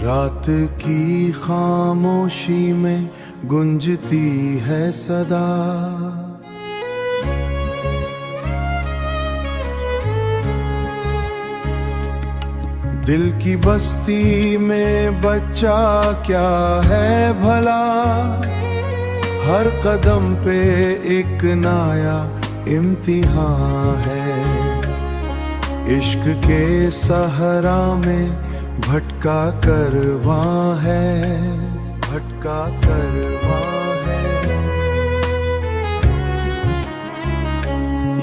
रात की खामोशी में गुंजती है सदा। दिल की बस्ती में बच्चा क्या है भला, हर कदम पे एक नया इम्तिहान है। इश्क के सहरा में भटका करवां है, भटका करवां है।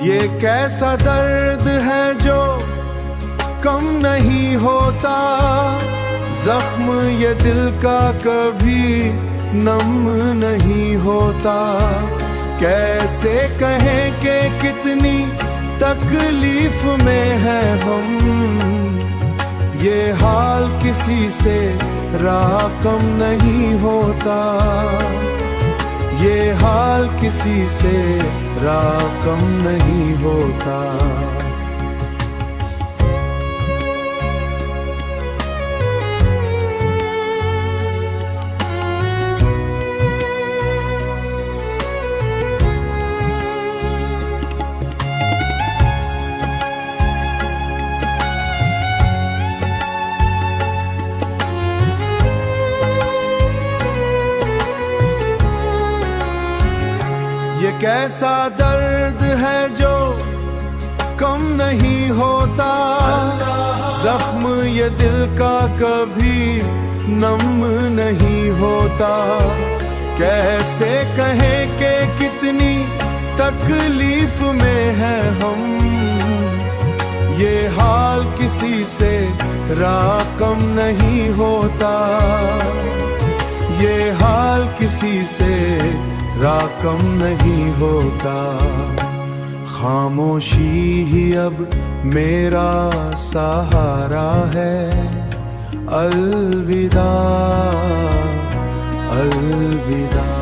ये कैसा दर्द है जो कम नहीं होता, जख्म ये दिल का कभी नम नहीं होता। कैसे कहें कि कितनी तकलीफ में है हम, ये हाल किसी से राकम नहीं होता, ये हाल किसी से राकम नहीं होता। ये कैसा दर्द है जो कम नहीं होता, जख्म ये दिल का कभी नम नहीं होता। कैसे कहें कि कितनी तकलीफ में है हम, ये हाल किसी से राकम नहीं होता, ये हाल किसी से राकम नहीं होता। खामोशी ही अब मेरा सहारा है। अलविदा अलविदा।